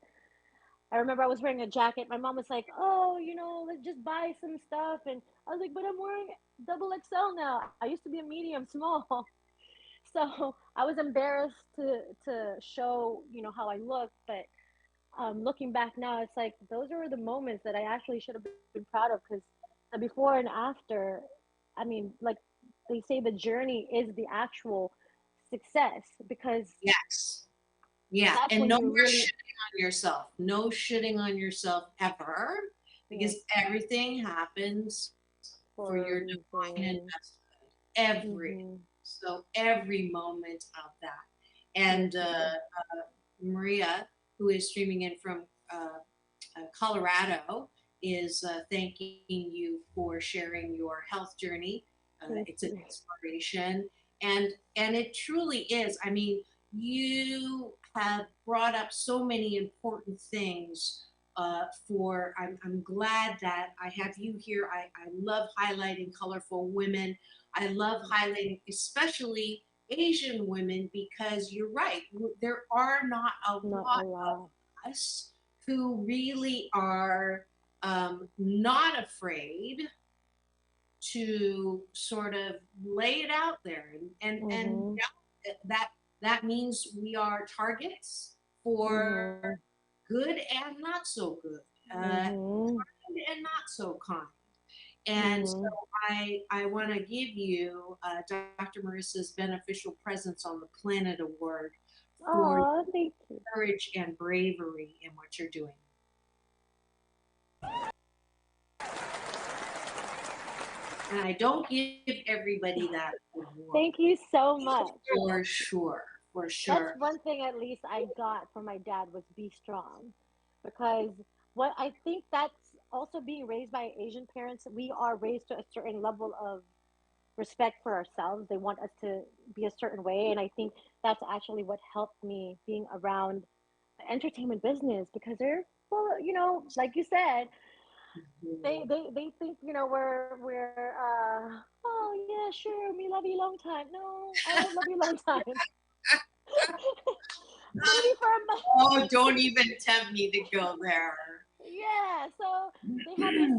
I remember I was wearing a jacket. My mom was like, oh, let's just buy some stuff. And I was like, but I'm wearing double XL now. I used to be a medium small. So I was embarrassed to show, how I look. But looking back now, it's like those are the moments that I actually should have been proud of because the before and after, I mean, like they say, the journey is the actual success because yes, yeah, and no more shitting on yourself. No shitting on yourself ever because everything happens for your divine investment. So every moment of that. And Maria, who is streaming in from Colorado, is thanking you for sharing your health journey. It's an inspiration, and it truly is. I mean, you have brought up so many important things. I'm glad that I have you here. I love highlighting colorful women. I love highlighting especially Asian women because you're right. There are not a lot of us who really are not afraid to sort of lay it out there, and that means we are targets for good and not so good, kind and not so kind. And so I want to give you Dr. Marissa's Beneficial Presence on the Planet Award for thank you. courage and bravery in what you're doing. And I don't give everybody that award. Thank you so much. For sure. For sure. That's one thing at least I got from my dad was be strong. Because what I think that's also being raised by Asian parents, we are raised to a certain level of respect for ourselves. They want us to be a certain way. And I think that's actually what helped me being around the entertainment business because they're full, you know, like you said, they think, you know, we're oh yeah, sure, we love you long time. No, I don't love you long time. Maybe for a month. Oh, don't even tempt me to go there. Yeah, so they have this,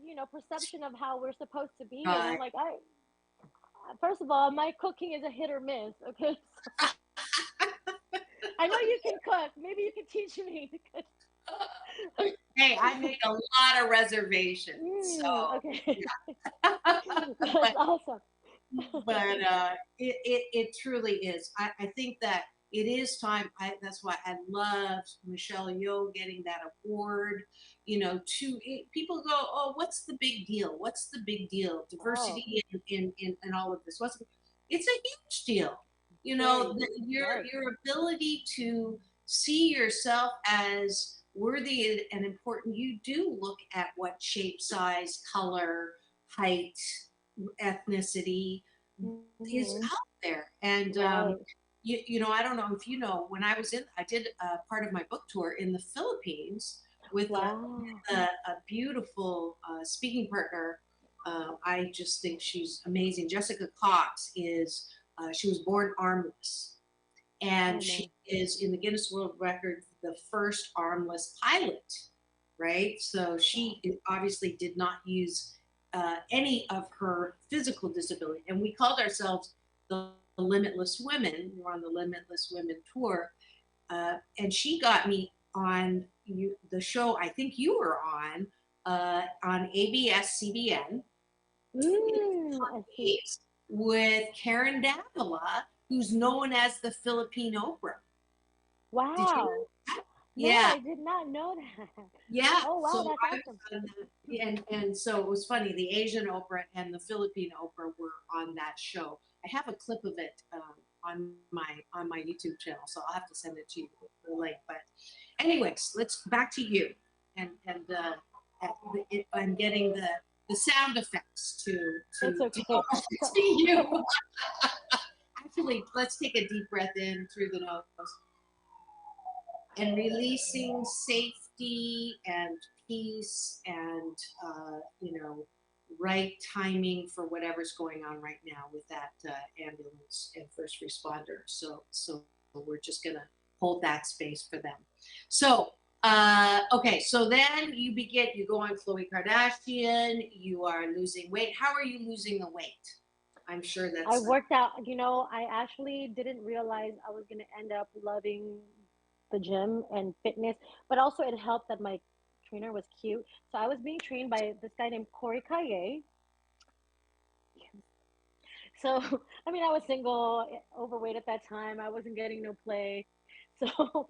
you know, perception of how we're supposed to be, and I'm like, first of all, my cooking is a hit or miss. Okay, so, I know you can cook. Maybe you can teach me because. Hey, I make a lot of reservations. So okay. Yeah. That's awesome. But it truly is. I think that it is time. That's why I love Michelle Yeoh getting that award. You know, people go, oh, what's the big deal? What's the big deal? Diversity in all of this. It's a huge deal. You know, your ability to see yourself as worthy and important. You do look at what shape, size, color, height, ethnicity is out there. And you know, I don't know if you know, when I did part of my book tour in the Philippines with a beautiful speaking partner. I just think she's amazing. Jessica Cox she was born armless, and she is in the Guinness World Record the first armless pilot, right? So she obviously did not use any of her physical disability. And we called ourselves the Limitless Women. We were on the Limitless Women tour. And she got me on the show I think you were on ABS-CBN with Karen Davila, who's known as the Philippine Oprah. Wow. Did you know that? No, I did not know that. Yeah. Oh, wow, So that's awesome. And so it was funny. The Asian Oprah and the Philippine Oprah were on that show. I have a clip of it on my YouTube channel, so I'll have to send it to you, the link. But anyways, let's back to you, and I'm getting the sound effects to you. Actually, let's take a deep breath in through the nose. And releasing safety and peace and, you know, right timing for whatever's going on right now with that ambulance and first responders. So we're just going to hold that space for them. So, okay, so then you go on Khloe Kardashian, you are losing weight. How are you losing the weight? I'm sure that's... I worked out, you know, I actually didn't realize I was going to end up loving the gym and fitness, but also it helped that my trainer was cute. So I was being trained by this guy named Corey Kaye. So, I mean, I was single, overweight at that time. I wasn't getting no play. So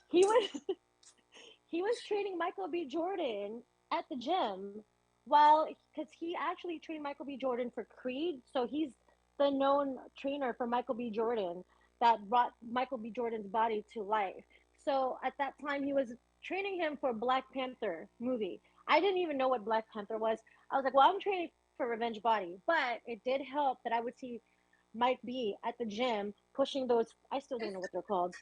he was training Michael B. Jordan at the gym because he actually trained Michael B. Jordan for Creed. So he's the known trainer for Michael B. Jordan that brought Michael B. Jordan's body to life. So at that time, he was training him for Black Panther movie. I didn't even know what Black Panther was. I was like, well, I'm training for Revenge Body. But it did help that I would see Mike B at the gym pushing those, I still don't know what they're called.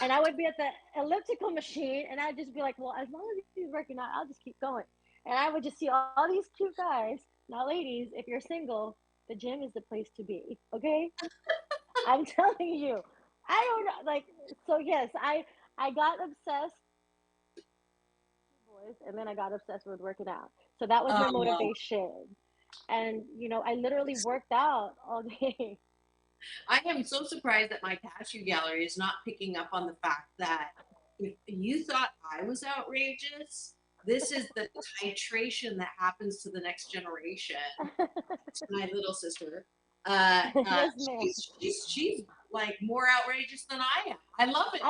And I would be at the elliptical machine, and I'd just be like, well, as long as he's working out, I'll just keep going. And I would just see all these cute guys. Now, ladies, if you're single, the gym is the place to be, okay? I'm telling you, I don't know. Like, so yes, I got obsessed. boys, and then I got obsessed with working out. So that was my Oh, motivation. And I literally worked out all day. I am so surprised that my cashew gallery is not picking up on the fact that if you thought I was outrageous, this is the titration that happens to the next generation. To my little sister. Yes, ma'am. She's like more outrageous than I am. I love it.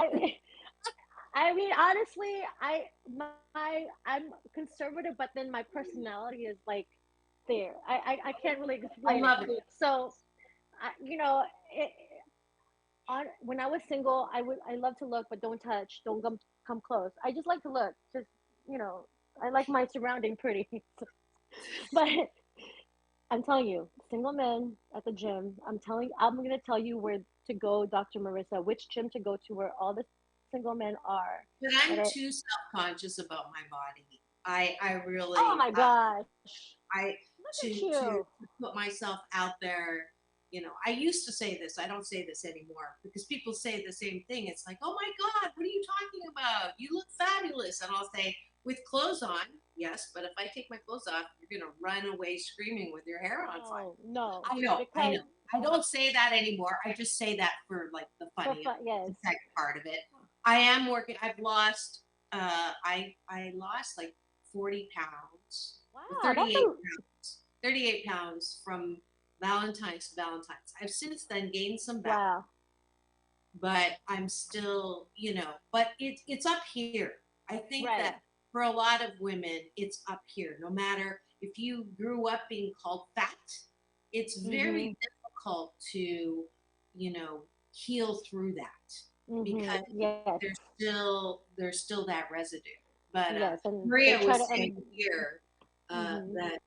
I mean, honestly, I'm conservative, but then my personality is like there. I can't really I explain it. love it. So, it, when I was single, I love to look, but don't touch, don't come close. I just like to look. Just you know, I like my surrounding pretty. But I'm telling you, single men at the gym. I'm gonna tell you where to go, Dr. Marissa, which gym to go to where all the single men are. But I'm too self-conscious about my body. I really Oh my gosh. I Look at you. to put myself out there. I used to say this. I don't say this anymore because people say the same thing. It's like, oh my God, what are you talking about? You look fabulous. And I'll say, with clothes on, yes, but if I take my clothes off, you're going to run away screaming with your hair on fire. No. I know. I don't say that anymore. I just say that for like the funny yes. part of it. I am working. I've lost, I lost like 40 pounds. Wow, 38 pounds from Valentine's to Valentine's. I've since then gained some back. Wow. But I'm still, but it's up here. I think that for a lot of women, it's up here. No matter if you grew up being called fat, it's very difficult to, heal through that because there's still that residue. But Maria was saying here that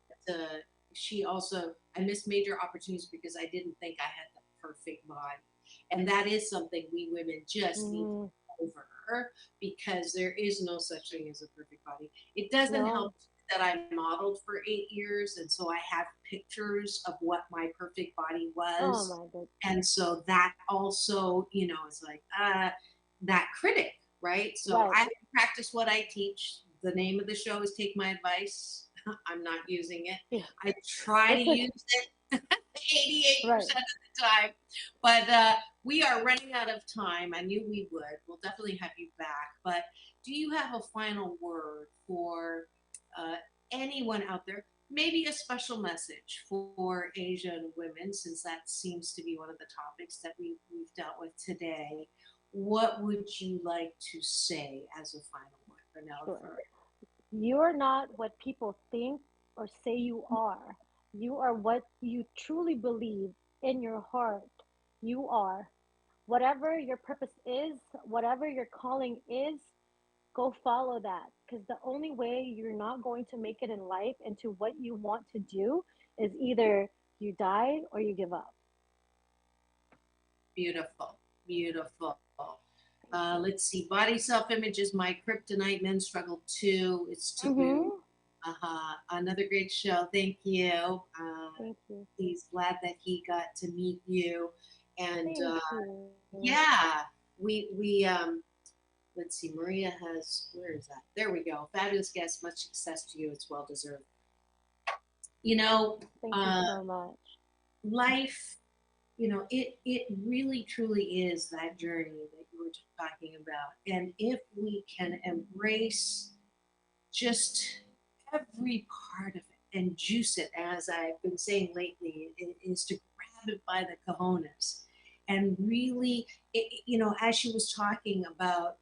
she also, I missed major opportunities because I didn't think I had the perfect body. And that is something we women just need to get over because there is no such thing as a perfect body. It doesn't help that I modeled for 8 years. And so I have pictures of what my perfect body was. Oh my goodness. And so that also, is like that critic, right? So I have to practice what I teach. The name of the show is Take My Advice. I'm not using it. Yeah. I try to use it 88% of the time. But we are running out of time. I knew we would. We'll definitely have you back. But do you have a final word for anyone out there? Maybe a special message for Asian women, since that seems to be one of the topics that we've dealt with today. What would you like to say as a final word, Renella? Sure. You're not what people think or say you are. You are what you truly believe in your heart. You are. Whatever your purpose is, whatever your calling is, go follow that. Because the only way you're not going to make it in life into what you want to do is either you die or you give up. Beautiful. Beautiful. Let's see. Body self-image is my kryptonite. Men struggle too. It's taboo. Another great show. Thank you. Thank you. He's glad that he got to meet you. And Thank you. yeah, we let's see. Maria has, where is that? There we go. Fabulous guest. Much success to you. It's well deserved. Thank you so much. Life, it really truly is that journey that you were talking about. And if we can embrace just every part of it and juice it, as I've been saying lately, it is to grab it by the cojones and really, as she was talking about,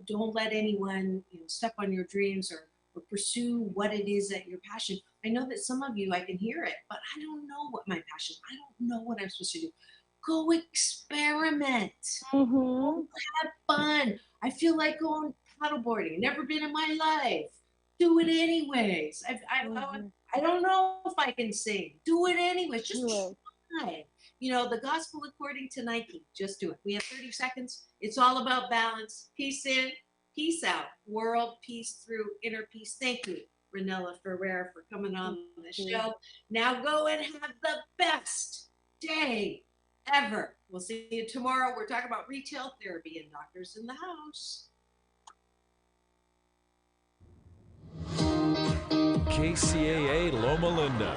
don't let anyone step on your dreams or pursue what it is that your passion. I know that some of you, I can hear it, but I don't know what my passion is. I don't know what I'm supposed to do. Go experiment. Go have fun. I feel like going paddleboarding. Never been in my life. Do it anyways. I don't know if I can sing. Do it anyways. Just try. The gospel according to Nike. Just do it. We have 30 seconds. It's all about balance. Peace in, peace out. World peace through inner peace. Thank you, Renella Ferrer, for coming on the show. Now go and have the best day ever. We'll see you tomorrow. We're talking about retail therapy and doctors in the house. KCAA Loma Linda.